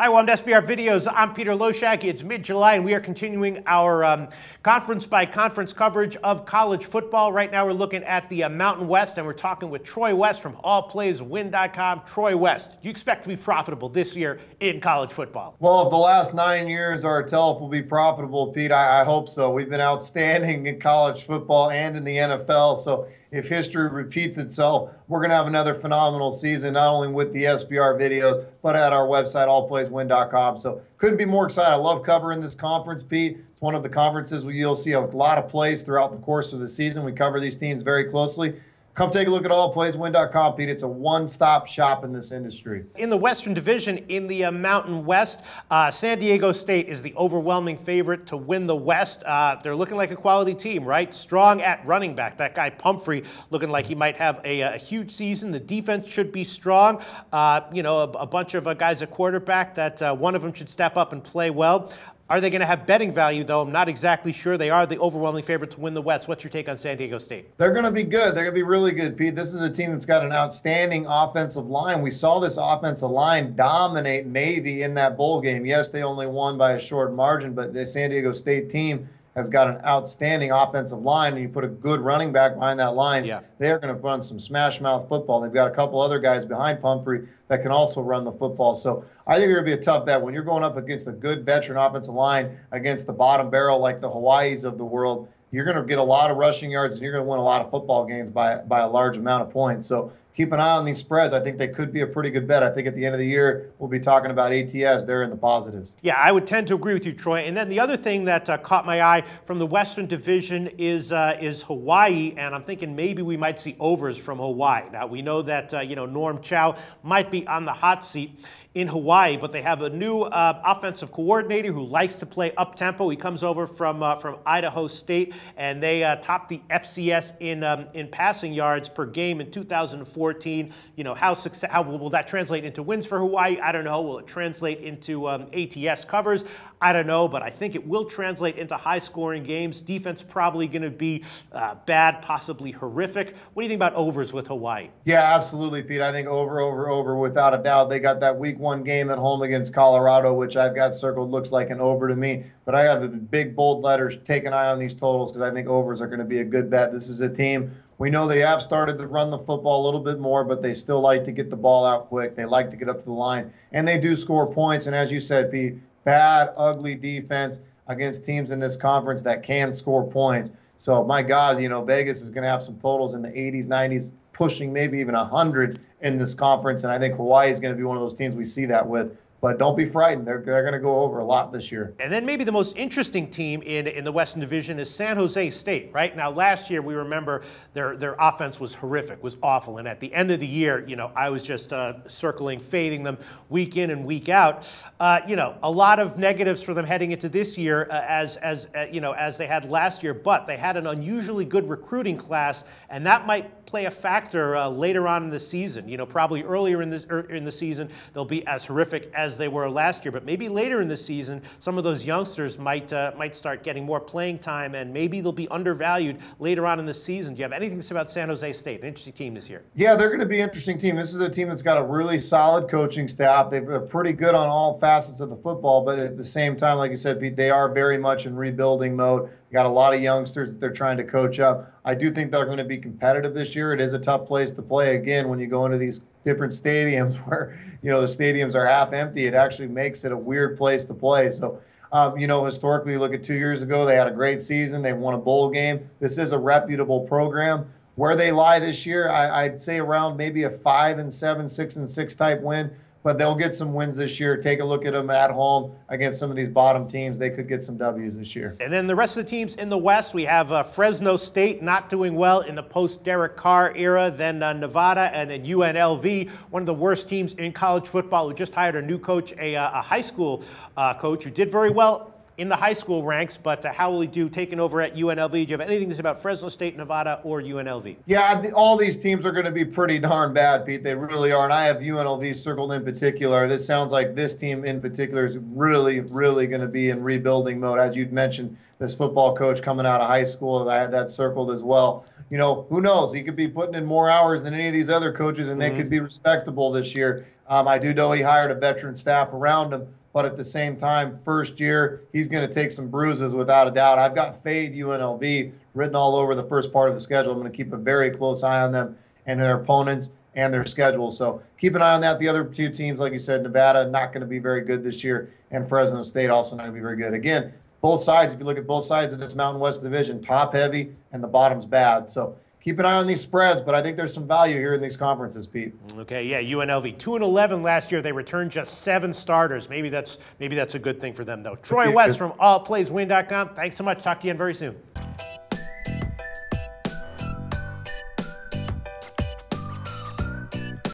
Hi, welcome to SBR Videos. I'm Peter Loshak. It's mid-July, and we are continuing our conference-by-conference coverage of college football. Right now, we're looking at the Mountain West, and we're talking with Troy West from allplayswin.com. Troy West, do you expect to be profitable this year in college football? Well, if the last 9 years are tell if we'll be profitable, Pete, I hope so. We've been outstanding in college football and in the NFL, so if history repeats itself, we're going to have another phenomenal season, not only with the SBR videos, but at our website, allplayswin.com. So couldn't be more excited. I love covering this conference, Pete. It's one of the conferences where you'll see a lot of plays throughout the course of the season. We cover these teams very closely. Come take a look at allplayswin.com, Pete. It's a one-stop shop in this industry. In the Western Division, in the Mountain West, San Diego State is the overwhelming favorite to win the West. They're looking like a quality team, right? Strong at running back. That guy Pumphrey looking like he might have a huge season. The defense should be strong. A bunch of guys at quarterback that one of them should step up and play well. Are they going to have betting value, though? I'm not exactly sure. They are the overwhelming favorite to win the West. What's your take on San Diego State? They're going to be good. They're going to be really good, Pete. This is a team that's got an outstanding offensive line. We saw this offensive line dominate Navy in that bowl game. Yes, they only won by a short margin, but the San Diego State team has got an outstanding offensive line, and you put a good running back behind that line, they're going to run some smash-mouth football. They've got a couple other guys behind Pumphrey that can also run the football. So I think it'll be a tough bet when you're going up against a good veteran offensive line against the bottom barrel like the Hawaiis of the world. You're going to get a lot of rushing yards, and you're going to win a lot of football games by a large amount of points. So keep an eye on these spreads. I think they could be a pretty good bet. I think at the end of the year, we'll be talking about ATS. They're in the positives. Yeah, I would tend to agree with you, Troy. And then the other thing that caught my eye from the Western Division is Hawaii, and I'm thinking maybe we might see overs from Hawaii. Now, we know that, Norm Chow might be on the hot seat in Hawaii, but they have a new offensive coordinator who likes to play up-tempo. He comes over from Idaho State, and they topped the FCS in passing yards per game in 2014. How will that translate into wins for Hawaii? I don't know. Will it translate into ATS covers? I don't know, but I think it will translate into high-scoring games. Defense probably going to be bad, possibly horrific. What do you think about overs with Hawaii? Yeah, absolutely, Pete. I think over, without a doubt. They got that Week 1 game at home against Colorado, which I've got circled, looks like an over to me. But I have in big, bold letters, take an eye on these totals because I think overs are going to be a good bet. This is a team, we know they have started to run the football a little bit more, but they still like to get the ball out quick. They like to get up to the line, and they do score points. And as you said, Pete, bad, ugly defense against teams in this conference that can score points. So, my God, Vegas is going to have some totals in the 80s, 90s, pushing maybe even 100 in this conference. And I think Hawaii is going to be one of those teams we see that with. But don't be frightened. They're going to go over a lot this year. And then maybe the most interesting team in the Western Division is San Jose State, right? Now, last year, we remember their offense was horrific, was awful. And at the end of the year, I was just fading them week in and week out. A lot of negatives for them heading into this year as they had last year. But they had an unusually good recruiting class, and that might play a factor later on in the season. Probably earlier in the season, they'll be as horrific as they were last year, but maybe later in the season, some of those youngsters might start getting more playing time, and maybe they'll be undervalued later on in the season. Do you have anything to say about San Jose State? An interesting team this year. Yeah, they're going to be an interesting team. This is a team that's got a really solid coaching staff. They're pretty good on all facets of the football, but at the same time, like you said, Pete, they are very much in rebuilding mode. They got a lot of youngsters that they're trying to coach up. I do think they're going to be competitive this year. It is a tough place to play. Again, when you go into these different stadiums where, the stadiums are half empty, it actually makes it a weird place to play. So, historically, you look at 2 years ago, they had a great season. They won a bowl game. This is a reputable program. Where they lie this year, I'd say around maybe a 5-7, 6-6 type win. But they'll get some wins this year. Take a look at them at home against some of these bottom teams. They could get some W's this year. And then the rest of the teams in the West, we have Fresno State not doing well in the post-Derek Carr era, then Nevada, and then UNLV, one of the worst teams in college football, who just hired a new coach, a high school coach who did very well in the high school ranks, but how will he do taking over at UNLV? Do you have anything to say about Fresno State, Nevada, or UNLV? Yeah, all these teams are going to be pretty darn bad, Pete. They really are. And I have UNLV circled in particular. This sounds like this team in particular is really, really going to be in rebuilding mode. As you'd mentioned, this football coach coming out of high school, I had that circled as well. You know, who knows? He could be putting in more hours than any of these other coaches, and they could be respectable this year. I do know he hired a veteran staff around him. But at the same time, first year, he's going to take some bruises without a doubt. I've got fade UNLV written all over the first part of the schedule. I'm going to keep a very close eye on them and their opponents and their schedule. So keep an eye on that. The other two teams, like you said, Nevada, not going to be very good this year, and Fresno State also not going to be very good. Again, both sides, if you look at both sides of this Mountain West division, top heavy and the bottom's bad. So keep an eye on these spreads, but I think there's some value here in these conferences, Pete. Okay, yeah, UNLV 2-11 last year. They returned just 7 starters. Maybe that's a good thing for them, though. Troy West from allplayswin.com. Thanks so much. Talk to you again very soon.